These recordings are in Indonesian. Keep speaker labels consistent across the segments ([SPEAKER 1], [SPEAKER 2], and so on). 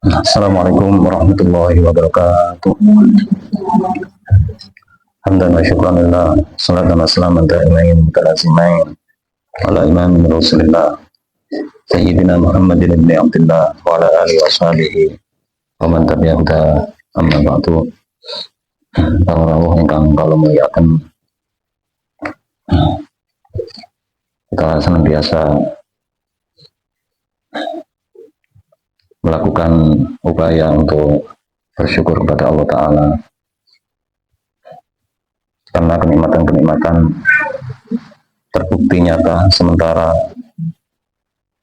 [SPEAKER 1] Assalamualaikum warahmatullahi wabarakatuh. Hamdan wa syukran lillah, salatan wa salaman da'imain mutalazimain ala imam rasulillah Sayyidina Muhammadin ibn Abdullah wa ala alihi wa sahbihi wa man tabi'ahum amma ba'du. Para rawuh ingkang kula muliaken, kita senantiasa melakukan upaya untuk bersyukur kepada Allah Ta'ala karena kenikmatan-kenikmatan terbukti nyata, sementara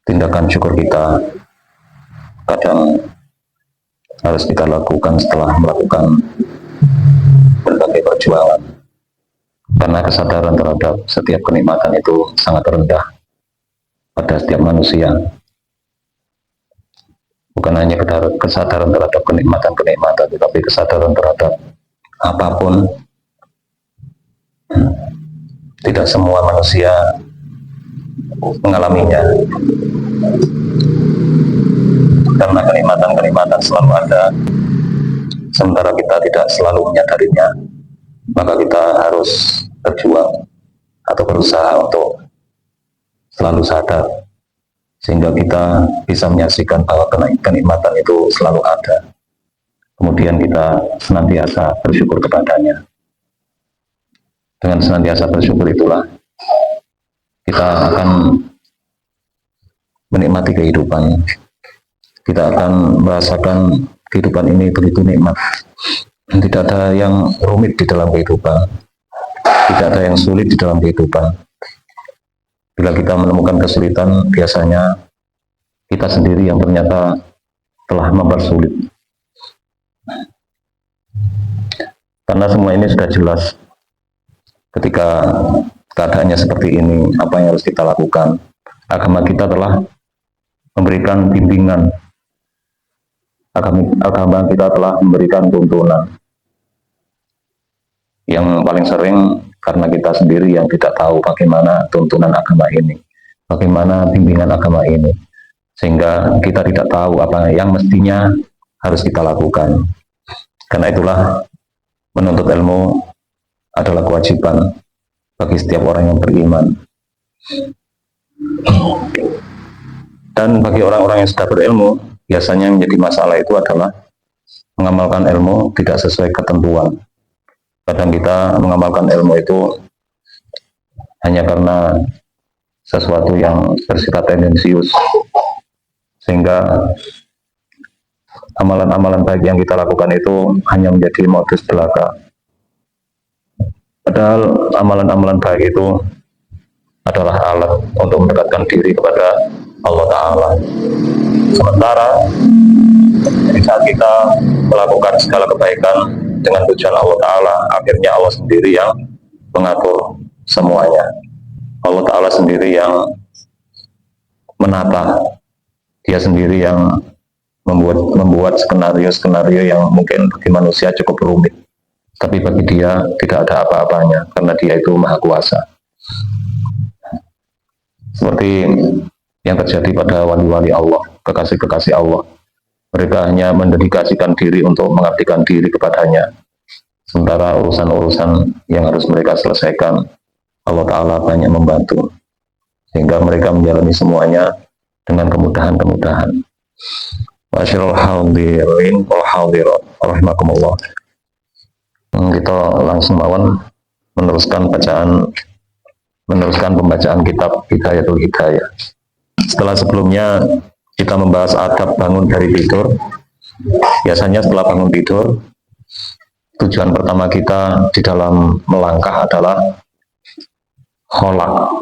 [SPEAKER 1] tindakan syukur kita kadang harus kita lakukan setelah melakukan berbagai perjuangan, karena kesadaran terhadap setiap kenikmatan itu sangat rendah pada setiap manusia. Bukan hanya kesadaran terhadap kenikmatan-kenikmatan, tetapi kesadaran terhadap apapun. Tidak semua manusia mengalaminya, karena kenikmatan-kenikmatan selalu ada, sementara kita tidak selalu menyadarinya. Maka kita harus berjuang atau berusaha untuk selalu sadar, sehingga kita bisa menyaksikan bahwa kenikmatan itu selalu ada. Kemudian kita senantiasa bersyukur kepadanya. Dengan senantiasa bersyukur itulah kita akan menikmati kehidupan. Kita akan merasakan kehidupan ini begitu nikmat. Tidak ada yang rumit di dalam kehidupan. Tidak ada yang sulit di dalam kehidupan. Bila kita menemukan kesulitan, biasanya kita sendiri yang ternyata telah mempersulit. Karena semua ini sudah jelas. Ketika keadaannya seperti ini, apa yang harus kita lakukan? Agama kita telah memberikan bimbingan. Agama kita telah memberikan tuntunan. Yang paling sering karena kita sendiri yang tidak tahu bagaimana tuntunan agama ini, bagaimana bimbingan agama ini, sehingga kita tidak tahu apa yang mestinya harus kita lakukan. Karena itulah menuntut ilmu adalah kewajiban bagi setiap orang yang beriman. Dan bagi orang-orang yang sudah berilmu, biasanya menjadi masalah itu adalah mengamalkan ilmu tidak sesuai ketentuan. Kadang kita mengamalkan ilmu itu hanya karena sesuatu yang bersifat tendensius, sehingga amalan-amalan baik yang kita lakukan itu hanya menjadi modus belaka. Padahal amalan-amalan baik itu adalah alat untuk mendekatkan diri kepada Allah Ta'ala. Sementara saat kita melakukan segala kebaikan dengan tujuan Allah Ta'ala, akhirnya Allah sendiri yang mengatur semuanya. Allah Ta'ala sendiri yang menata. Dia sendiri yang membuat skenario-skenario yang mungkin bagi manusia cukup rumit. Tapi bagi dia tidak ada apa-apanya, karena dia itu maha kuasa. Seperti yang terjadi pada wali-wali Allah, kekasih-kekasih Allah. Mereka hanya mendedikasikan diri untuk mengabdikan diri kepadanya. Sementara urusan-urusan yang harus mereka selesaikan, Allah Ta'ala banyak membantu. Sehingga mereka menjalani semuanya dengan kemudahan-kemudahan. Wa syirul hadirin wal hadirat rahimakumullah. Kita langsung mawon meneruskan pembacaan kitab Hidayatul Hidayah. Setelah sebelumnya kita membahas adab bangun dari tidur. Biasanya setelah bangun tidur, tujuan pertama kita di dalam melangkah adalah kholak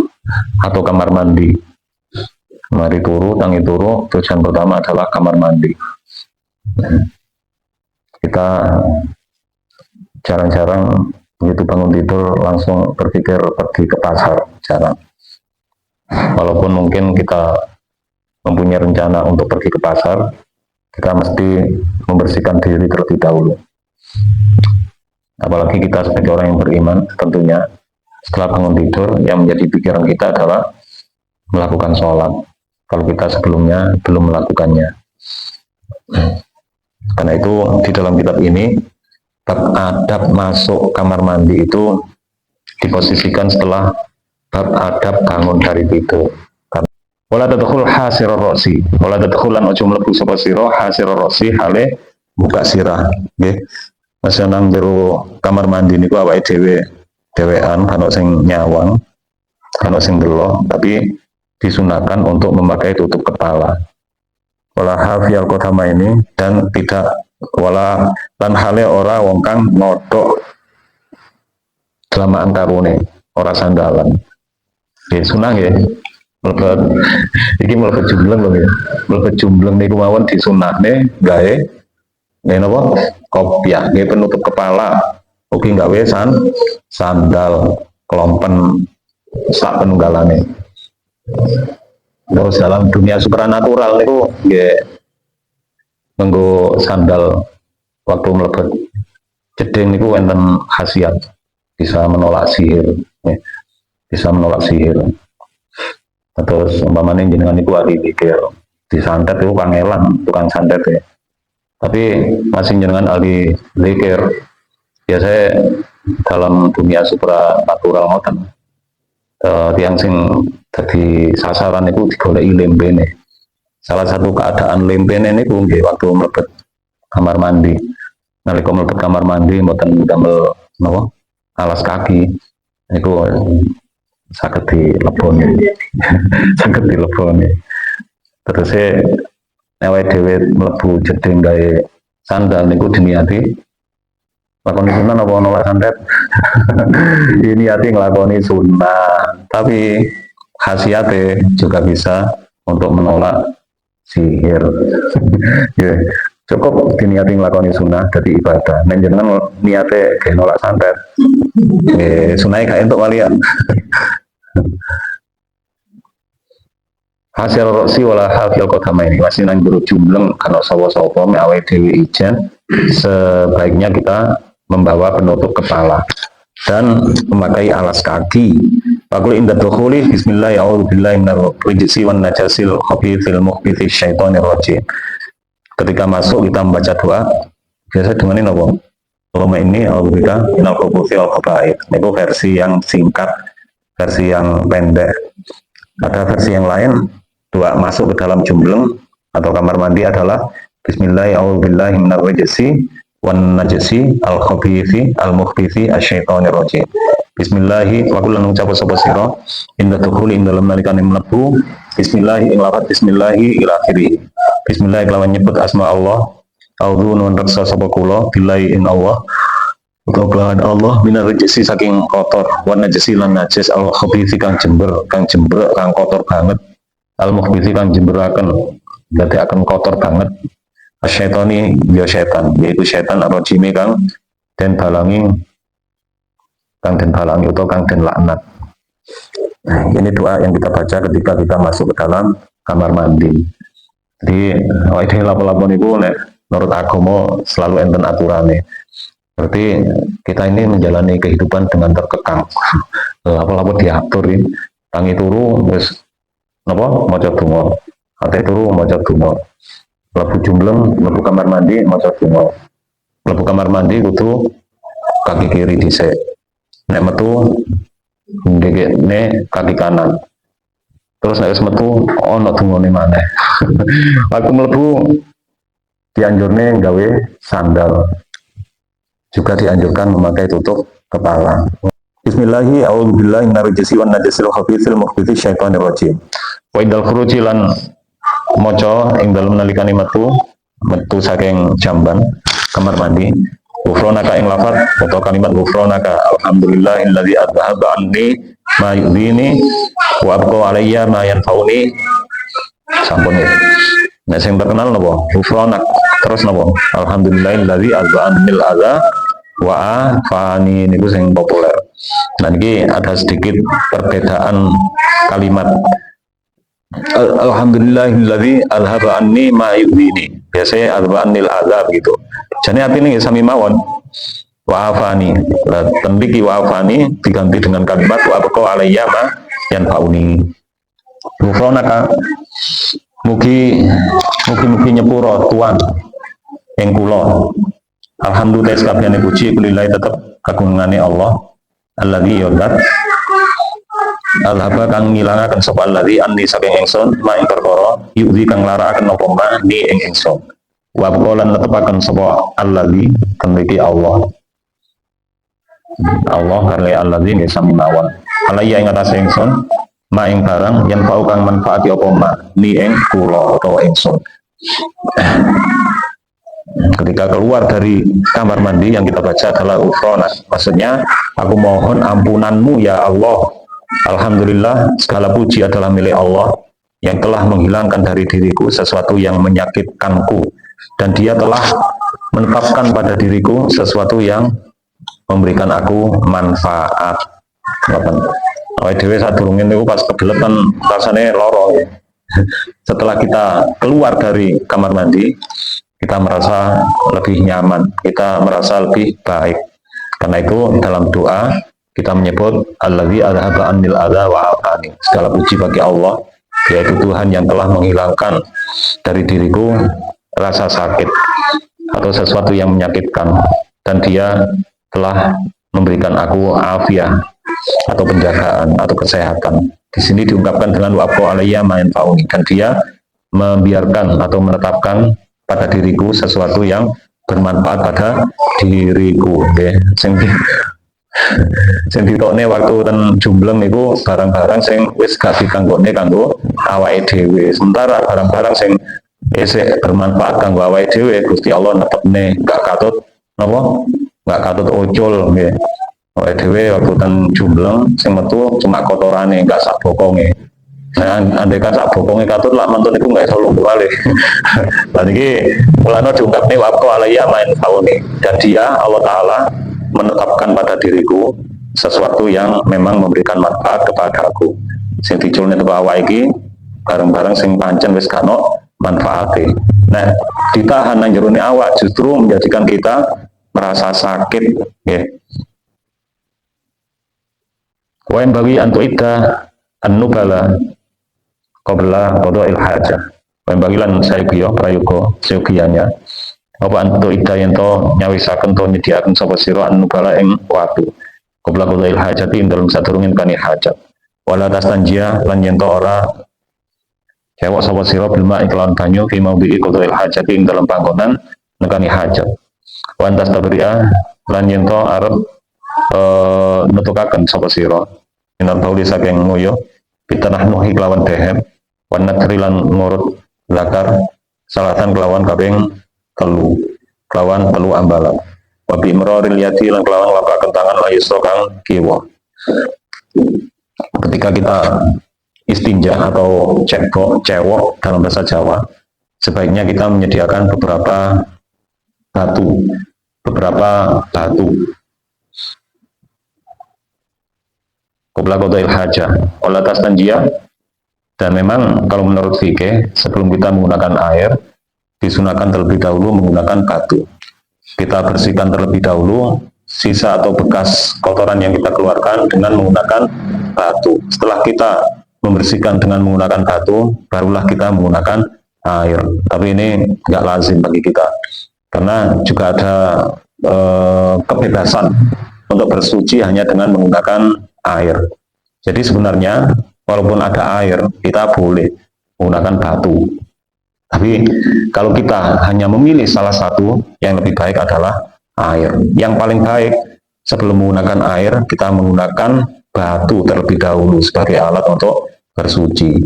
[SPEAKER 1] atau kamar mandi. Mari turu, tangi turu, tujuan pertama adalah kamar mandi. Kita jarang-jarang begitu bangun tidur langsung berpikir pergi ke pasar, jarang. Walaupun mungkin kita mempunyai rencana untuk pergi ke pasar, kita mesti membersihkan diri terlebih dahulu. Apalagi kita sebagai orang yang beriman, tentunya setelah bangun tidur yang menjadi pikiran kita adalah melakukan sholat, kalau kita sebelumnya belum melakukannya. Karena itu di dalam kitab ini bab adab masuk kamar mandi itu diposisikan setelah bab adab bangun dari tidur. Wala tadkhul hasirur ra'si, wala tadkhulan ojo mlebu sapa sira hasirur ra'si hale buka sirah, nggih. Masih nang jero kamar mandi niku awake dhewe dhewean kan sing nyawang, kan sing delok, tapi disunahkan untuk memakai tutup kepala. Wala hafiyal qotama ini dan tidak wala lan hale ora wong kang ngodhok delamaan karune, ora sandalan. Nggih sunah nggih. Mlebet iki mlebet jumbleng lho ya. Mlebet jumbleng niku mawon disunahne gawe napa kopiah nggih penutup kepala. Ugi gawe sandal kelompen sak penunggalane. Terus dalam dunia supranatural niku nggih nganggo sandal waktu mlebet jeding niku wonten khasiat bisa menolak sihir, ya. Bisa menolak sihir. Terus umpamanya jenengan itu hari pikir disantet itu kangelan tukang santet ya, tapi masih jenengan ahli zikir biasanya dalam dunia supranatural ngoten tiang sing jadi sasaran itu digoleki lempene. Salah satu keadaan lempene niku nggih waktu mlebet kamar mandi, nalika mlebet kamar mandi mboten damel napa alas kaki niku saged dileboni saged dileboni terus awake dhewe mlebu jeding gawe sandal niku diniati lakoni sunah apa nolak santet diniati nglakoni sunah tapi khasiate juga bisa untuk menolak sihir. Yeah. Cukup diniati nglakoni sunah dadi ibadah nek jenengan niate ge nolak santet sunahe gak entuk walian. Hasil roksi wala hafil qotama ini masih nang jero jumbleng kana sapa-sapa mek awake dhewe ijen sebaiknya kita membawa penutup kepala dan memakai alas kaki. Faqul inda dukhuli bismillah a'udzubillahi minar rijsi wan najasil khabithil mukhbithi syaitonir rajim. Ketika masuk kita membaca doa biasa dengan ini apa? Allahumma inni a'udzubika minal khubuthi wal khaba'ith. Itu versi yang singkat, versi yang pendek. Ada versi yang lain, doa masuk ke dalam jumbleng atau kamar mandi adalah bismillah a'udzubillahi minar rijsi wan najsi al khabithi al mukhbithi asyaitonir rajim. Bismillahi wa kullu ngucap sapa sira inda dukhuli ing dalem nalikane mlebu bismillahi ing lafaz bismillahi ila akhiri. Bismillah kelawan nyebut asma Allah. A'udzu nun reksa sapa kula billahi in Allah. Utawa Allah minar rijsi saking kotor wan najsi lan najis al khabithi kang jember kang kotor banget. Al mukhbithi kang jemberaken dadi akan kotor banget. Asyaitoni ya syaitan, yaitu syaitan ar-rajimi kang den balangi atau kang den laknat. Nah, ini doa yang kita baca ketika kita masuk ke dalam kamar mandi. Jadi awake dhewe lapo-lapo niku nek menurut agama selalu enten aturane. Berarti kita ini menjalani kehidupan dengan terkekang. Lapo-lapo diatur iki. Tangi turu wis napa maca donga. Ate turu maca donga. Mlebu jumbleng, mlebu kamar mandi maca donga. Mlebu kamar mandi kudu kaki kiri dhisik. Nek metu ndekne kaki kanan. Terus nek wis metu ana dungane maneh. Waktu mlebu dianjurne gawe sandal. Juga dianjurkan memakai tutup kepala. Bismillahi a'udzubillahi minar rijsi wan najasil khabithil mukhbithi syaitonir rajim. Wa indal khuruji lan maca ing dalem nalikane metu saking jamban kamar mandi ghufranaka ing lafaz atau kalimat ghufranaka alhamdulillahilladzi adhaba anni ma yu'dhini wa abqa alayya ma yanfa'uni sampun ya. Nek sing terkenal napa ghufranak terus napa alhamdulillahilladzi adhaba anil adza wa afani niku sing populer. Nah iki ada sedikit perbedaan kalimat. Alhamdulillahilladzi alhaba anni ma yu'dhini. Biasanya alhaba annil azab gitu. Jadi artinya sami mawon. Wa afani. Lah tembiki wa afani diganti dengan kalimat wa abqa alayya ma yanfa'uni. Ghufranaka mugi nyepuro Tuhan ing kula. Alhamdulillah sakabehane puji kulillah tetep kagungane Allah. Alladzi yudat alhaba kang ngilangaken sapa alladzi anni saking ingsun ma ing perkara yuzi kang larakaken apa ma ni ing ingsun. Wa qalan netepaken sapa alladzi temriki Allah. Allah kali alladzi nggih sami mawon. Alaya ing atase ingsun ma ing barang yen pau kang manfaati apa ma ni ing kula utawa ingsun. Ketika keluar dari kamar mandi yang kita baca adalah ufronas, maksudnya aku mohon ampunanmu ya Allah. Alhamdulillah segala puji adalah milik Allah yang telah menghilangkan dari diriku sesuatu yang menyakitkanku, dan dia telah menetapkan pada diriku sesuatu yang memberikan aku manfaat. Awake dhewe sadurunge niku pas kegeletan rasane loro. Setelah kita keluar dari kamar mandi, kita merasa lebih nyaman, kita merasa lebih baik. Karena itu dalam doa kita menyebut alladzi adhaba annil adza wa afani. Segala puji bagi Allah, yaitu Tuhan yang telah menghilangkan dari diriku rasa sakit atau sesuatu yang menyakitkan, dan dia telah memberikan aku afiah atau penjagaan atau kesehatan. Di sini diungkapkan dengan waqo alayya ma yanfa'uni, dan dia membiarkan atau menetapkan pada diriku sesuatu yang bermanfaat pada diriku. Okay. Sing ditokne waktu ten Jumbleng niku barang-barang sing wis gak dikanggone kanggo awake dhewe. Sementara barang-barang sing isih bermanfaat kanggo awake dhewe Gusti Allah netepne gak katut napa? Gak katut ucul nggih. Awake dhewe waktu ten Jumbleng sing metu cuma kotorane, gak sak bokonge. Nah, andai kan sak bokonge katut lak mantun iku gak iso lungguh kalih. Lan iki mulane diungkapne waqo alayya main fauni, dan dia Allah taala menetapkan pada diriku sesuatu yang memang memberikan manfaat kepada aku. Sing diculne teko awake iki barang-barang sing pancen wis gak ono manfaate. Nah, ditahan nang jerone awak justru menjadikan kita merasa sakit, nggih. Wa in bagi antu idda an-nubala qabla qada'il hajah. Wa in bagi lan saegiya prayoga seogiyanya apa antu idda yen to nyawisaken to nyediaken sapa sira an-nubala ing watu qabla qada'il hajati ing dalem sadurunge kani hajat. Wala tastanjia lan yen to ora cewek sapa sira bil ma'i kelawan banyu fi maudhi'i qada'il hajati ing dalem panggonan nekani hajat. Wa antas tabri'a lan yen to arep nutukaken sapa sira minal bauli saking ngoyo pitanah nuhi kelawan dehem wan nakri lan ngurut zakar salatan kelawan kaping kelawan telu ambalan wa bi imraril yati lan kelawan lapakaken tangan la yusra kang kiwa. Ketika kita istinja atau cebok dalam bahasa Jawa, sebaiknya kita menyediakan beberapa batu qabla qada'il hajah wala tastanjia. Dan memang kalau menurut fikih sebelum kita menggunakan air disunahkan terlebih dahulu menggunakan batu. Kita bersihkan terlebih dahulu sisa atau bekas kotoran yang kita keluarkan dengan menggunakan batu. Setelah kita membersihkan dengan menggunakan batu, barulah kita menggunakan air. Tapi ini nggak lazim bagi kita, karena juga ada kebebasan untuk bersuci hanya dengan menggunakan air. Jadi sebenarnya walaupun ada air, kita boleh menggunakan batu. Tapi kalau kita hanya memilih salah satu, yang lebih baik adalah air. Yang paling baik sebelum menggunakan air, kita menggunakan batu terlebih dahulu sebagai alat untuk bersuci.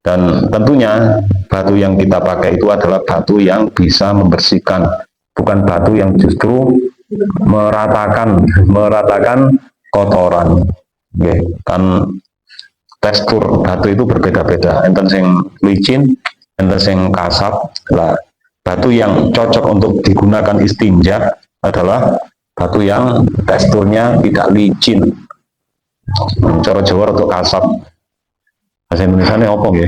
[SPEAKER 1] Dan tentunya batu yang kita pakai itu adalah batu yang bisa membersihkan, bukan batu yang justru meratakan kotoran. Oke, kan tekstur batu itu berbeda-beda. Enten sing licin, enten sing kasar. Lah, batu yang cocok untuk digunakan istinja adalah batu yang teksturnya tidak licin. Cara Jawa untuk kasar. Bahasa Indonesia ini apa ya?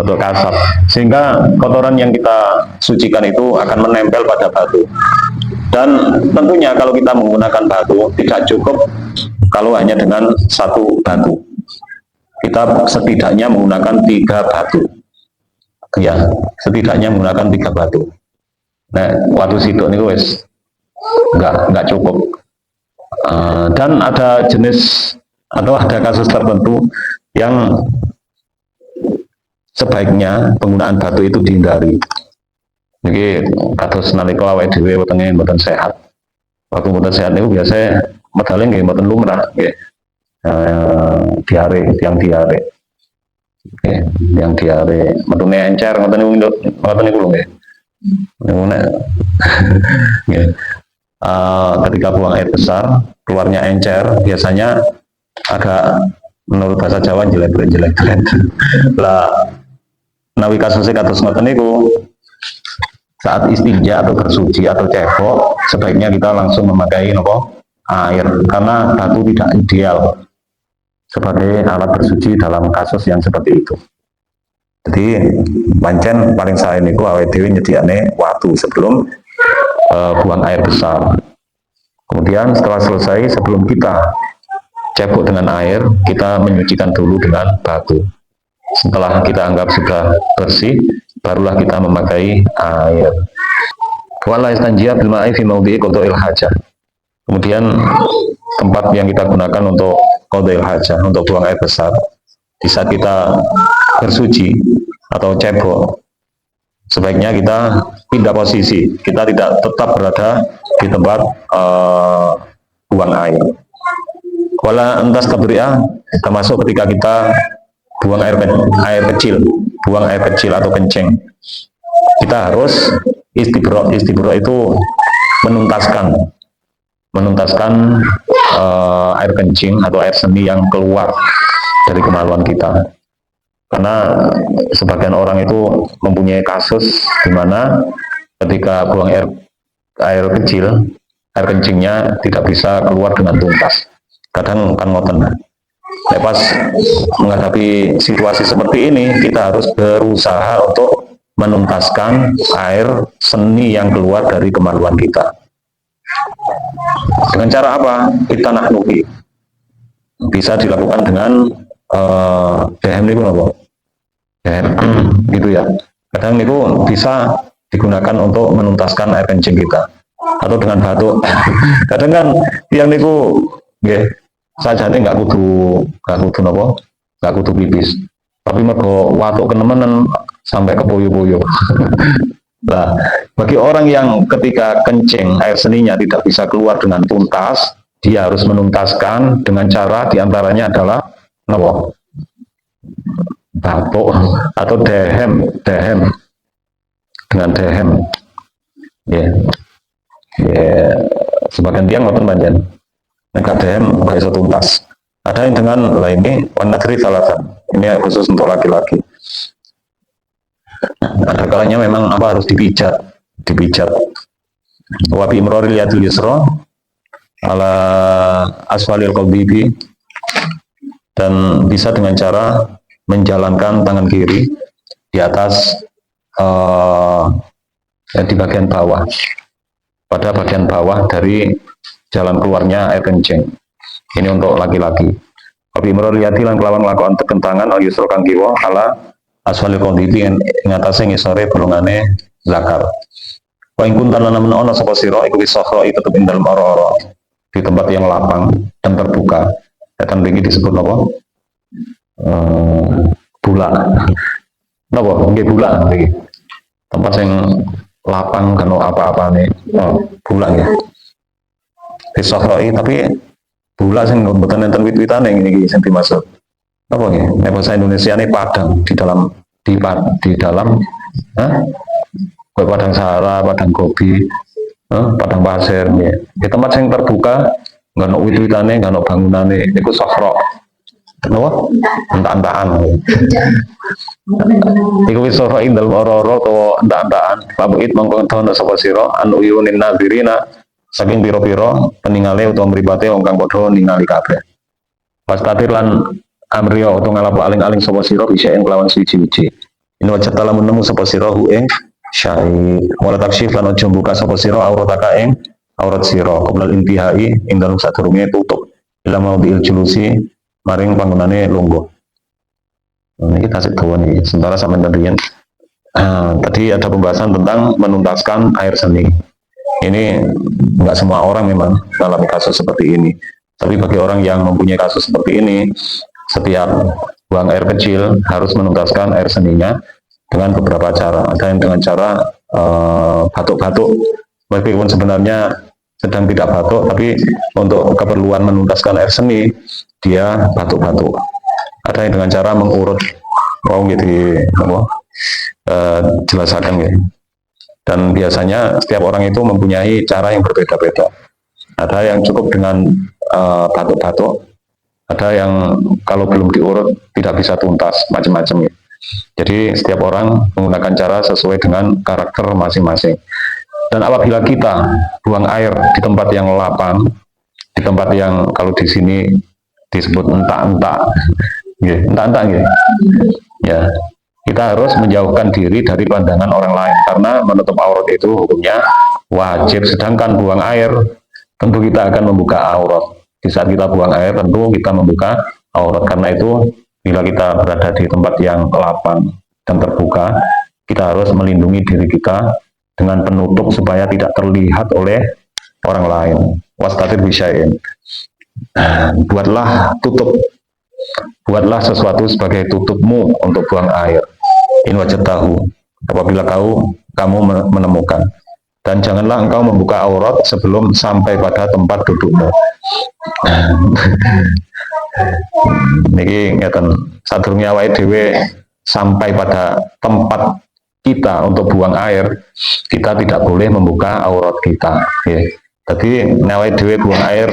[SPEAKER 1] Untuk kasar. Sehingga kotoran yang kita sucikan itu akan menempel pada batu. Dan tentunya kalau kita menggunakan batu tidak cukup kalau hanya dengan satu batu. Kita setidaknya menggunakan 3 batu. Ya, setidaknya menggunakan 3 batu. Nah, waktu situ nih wes nggak cukup. Dan ada jenis atau ada kasus tertentu yang sebaiknya penggunaan batu itu dihindari. Jadi kados nalika awake dhewe wetenge mboten sehat. Waktu mboten sehat niku biasa medale nggih mboten lumrah nggih. Diare, tiang diare. Nggih, tiang diare. Metune encer ngoten niku ngoten niku lho nggih. Niku nek nggih. Ketika buang air besar, keluarnya encer, biasanya agak menurut bahasa Jawa jelek-jelek. Lah nawi kasusnya kados ngoten niku saat istinja atau bersuci atau cebok sebaiknya kita langsung memakai air karena batu tidak ideal sebagai alat bersuci dalam kasus yang seperti itu. Jadi pancen paling saya niku awake dhewe nyediane watu sebelum buang air besar. Kemudian setelah selesai sebelum kita cebok dengan air, kita menyucikan dulu dengan batu. Setelah kita anggap sudah bersih, barulah kita memakai air. Wala istanjia bil ma'i fi mawdi'i qada'il hajah. Kemudian tempat yang kita gunakan untuk qada'il hajah, untuk buang air besar, bisa kita bersuci atau cebok, sebaiknya kita pindah posisi. Kita tidak tetap berada di tempat buang air. Wala entas tabri'ah, termasuk ketika kita buang air kecil, buang air kecil atau kencing, kita harus istibro. Istibro itu menuntaskan air kencing atau air seni yang keluar dari kemaluan kita. Karena sebagian orang itu mempunyai kasus di mana ketika buang air kecil, air kencingnya tidak bisa keluar dengan tuntas. Kadang kan ngoten. Pas menghadapi situasi seperti ini, kita harus berusaha untuk menuntaskan air seni yang keluar dari kemaluan kita. Dengan cara apa? Kita naknuhi. Bisa dilakukan dengan DM niku apa? DM gitu ya. Kadang niku bisa digunakan untuk menuntaskan air kencing kita. Atau dengan batuk. Kadang kan yang niku nggih sajane nggak kudu napa? Nggak kudu pipis. Tapi mergo watuk kenemenan sampai ke poyo-poyo. Nah, bagi orang yang ketika kencing air seninya tidak bisa keluar dengan tuntas, dia harus menuntaskan dengan cara diantaranya adalah napa? Batuk atau dehem dengan dehem. Ya, sebagian tiang ngoten panjen. Nek dehem nggak bisa tuntas. Ada yang dengan lainnya warna salatan. Ini khusus untuk laki-laki. Ada kalanya memang harus dipijat. Wa bi imraril yadil yusra ala asfalil qalbi, dan bisa dengan cara menjalankan tangan kiri di atas di bagian bawah, pada bagian bawah dari jalan keluarnya air kencing. Ini untuk laki-laki. Abi imraril yadi lan kelawan nglakonan teken tangan al yusra kang kiwa ala asfalil qalbi ing atase ngisore bolongane zakar. Wa in kunta lan ana sapa sira iku wisahra tetep ing dalem ora-ora di tempat yang lapang dan terbuka. Dan ini disebut apa? Bulak. Napa? Nggih bulak nggih. Tempat yang lapang kan apa-apa nih. Bulak nggih. Wisahra tapi bulak sing mboten enten wit-witane niki sing dimaksud. Apa nggih? Nek bahasa Indonesia ini padang di dalam padang sahara, padang gobi, padang pasir nggih. Di tempat yang terbuka, nggak ono wit-witane, nggak ono bangunane, niku sahra. Napa? Entak-entakan. Iku wis sahra ing dalem ora-ora utawa entak-entakan. Pabuit mongko tono sapa sira an uyunin nadirina saking pira-pira peningale utawa mripate wong kang padha ningali kabeh. Pastatir lan amriya utawa ngalapo aling-aling sapa sira bisa ing kelawan suci-suci. Ini wajah taala menemu sapa sira hu ing syai. Wala taksyif lan aja buka sapa sira aurataka ing aurat sira qoblal intihai ing dalem sadurunge tutup. Ila maudhi'il julusi maring panggonane lungguh. Ini kita sik dawa niki. Sementara sampeyan riyen Tadi ada pembahasan tentang menuntaskan air seni. Ini nggak semua orang memang dalam kasus seperti ini. Tapi bagi orang yang mempunyai kasus seperti ini, setiap buang air kecil harus menuntaskan air seninya dengan beberapa cara. Ada yang dengan cara batuk-batuk, meskipun sebenarnya sedang tidak batuk, tapi untuk keperluan menuntaskan air seni, dia batuk-batuk. Ada yang dengan cara mengurut, gitu, jelasakan gitu. Dan biasanya setiap orang itu mempunyai cara yang berbeda-beda. Ada yang cukup dengan batuk-batuk, ada yang kalau belum diurut tidak bisa tuntas, macam-macam gitu. Jadi setiap orang menggunakan cara sesuai dengan karakter masing-masing. Dan apabila kita buang air di tempat yang lapang, di tempat yang kalau di sini disebut entak-entak, entak-entak gitu, ya, kita harus menjauhkan diri dari pandangan orang lain, karena menutup aurat itu hukumnya wajib. Sedangkan buang air, tentu kita akan membuka aurat. Di saat kita buang air, tentu kita membuka aurat. Karena itu, bila kita berada di tempat yang lapang dan terbuka, kita harus melindungi diri kita dengan penutup supaya tidak terlihat oleh orang lain. Wastatir bisya'in. Buatlah sesuatu sebagai tutupmu untuk buang air. In wajadtahu, apabila kamu menemukan. Dan janganlah engkau membuka aurat sebelum sampai pada tempat dudukmu. Niki ngeten, sadurunge awake dhewe sampai pada tempat kita untuk buang air, kita tidak boleh membuka aurat kita. Jadi awake dhewe buang air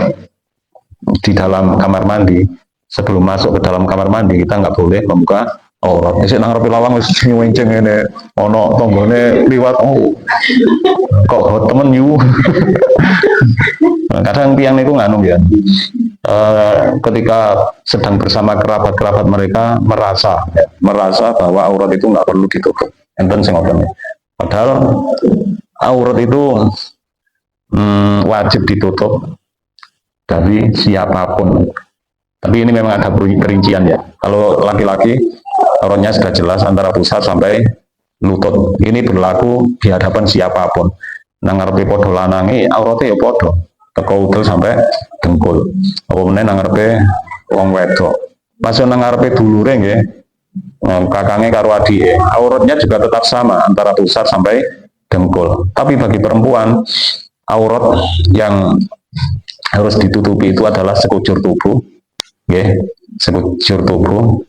[SPEAKER 1] di dalam kamar mandi, sebelum masuk ke dalam kamar mandi kita nggak boleh membuka aurat. Isik nang ngarepe lawang wis nyuwenceng ngene, ana tanggane liwat, kok temen yu. Kadang tiang itu nganu ya, ketika sedang bersama kerabat-kerabat mereka merasa bahwa aurat itu nggak perlu ditutup. Enten sing ngoten. Padahal aurat itu wajib ditutup dari siapapun. Tapi ini memang ada perincian ya. Kalau laki-laki auratnya sudah jelas antara pusar sampai lutut. Ini berlaku di hadapan siapapun. Nang ngarepe padha lanange aurate ya padha. Teko udel sampai dengkul. Apa meneh nang ngarepe wong wedok. Masuk nang ngarepe dulure nggih. Kakangnya karo adike, auratnya juga tetap sama antara pusar sampai dengkul. Tapi bagi perempuan, aurat yang harus ditutupi itu adalah sekujur tubuh, sekujur tubuh,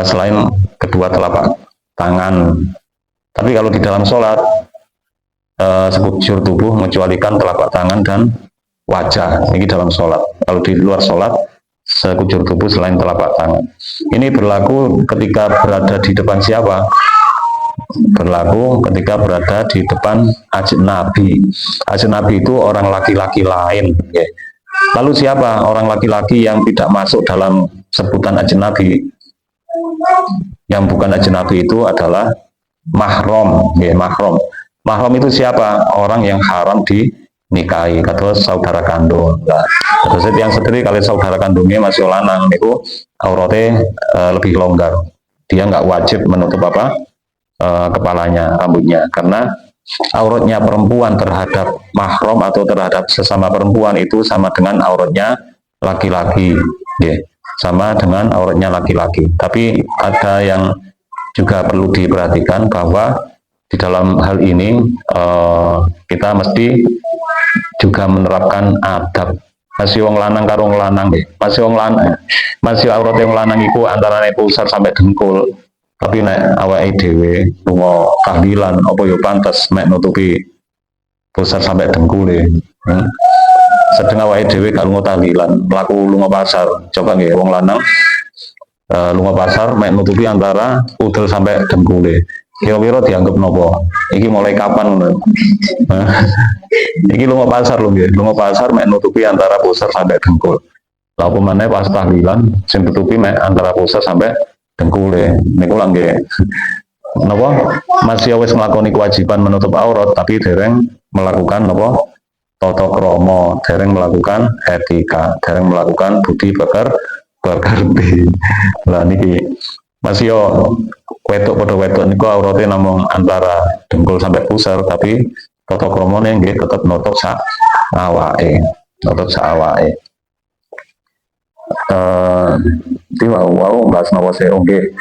[SPEAKER 1] selain kedua telapak tangan. Tapi kalau di dalam sholat, sekujur tubuh mengecualikan telapak tangan dan wajah. Ini dalam sholat. Kalau di luar sholat, sekujur tubuh selain telapak tangan. Ini berlaku ketika berada di depan siapa? Berlaku ketika berada di depan ajnabi. Ajnabi itu orang laki-laki lain. Lalu siapa orang laki-laki yang tidak masuk dalam sebutan ajnabi? Yang bukan ajnabi itu adalah mahram. Mahram. Mahram itu siapa? Orang yang haram dinikahi, atau saudara kandung. Terus yang sedih kalau saudara kandungnya masih lanang, itu auratnya lebih longgar. Dia nggak wajib menutup kepalanya, rambutnya, karena auratnya perempuan terhadap mahram atau terhadap sesama perempuan itu sama dengan auratnya laki-laki, sama dengan auratnya laki-laki. Tapi ada yang juga perlu diperhatikan bahwa di dalam hal ini kita mesti juga menerapkan adab. Masih wong lanang karo wong lanang masih wong lanang, masih aurat yang lanang iku antarane pusar sampai dengkul. Tapi nek awake dhewe lunga tahlilan apa ya pantes mek nutupi pusar sampai dengkule. Sedeng awake dhewe gak lunga tahlilan, mlaku lunga pasar. Coba nggih wong lanang lunga pasar mek nutupi antara udel sampai dengkule. Kira-kira dianggap nopo? Iki mulai kapan? Iki lunga pasar lho nggih. Lunga pasar mek nutupi antara pusar sampai dengkul. Lah apa meneh pas tahlilan sing nutupi mek antara pusar sampai dengkule. Niku lho nggih. Napa? Masih wis nglakoni kewajiban menutup aurat tapi dereng melakukan napa? Tata krama, dereng melakukan etika, dereng melakukan budi pekerti. Lah niki Masih yo wedok pada wedok niku aurate namung antara dengkul sampai pusar, tapi tata kramane nggih tetep nutup sak awake. Nutup sak awake. Jadi wow, bahas nawa sih, oke.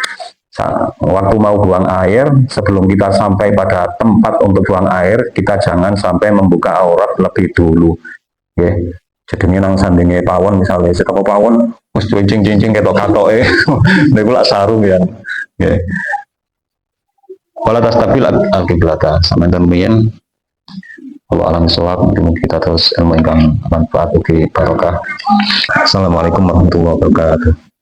[SPEAKER 1] Waktu mau buang air, sebelum kita sampai pada tempat untuk buang air, kita jangan sampai membuka aurat lebih dulu. Okay. Jadi ini nang sandingnya pawon misalnya, setelah pawon, mesti cincin-cincin ketok katok ini pula sarung ya. Okay. Kalau tas tapi lagi belakang, sama temen Allah alam sholat, mungkin kita terus ilmu yang manfaat, oke, barokah. Assalamualaikum warahmatullahi wabarakatuh.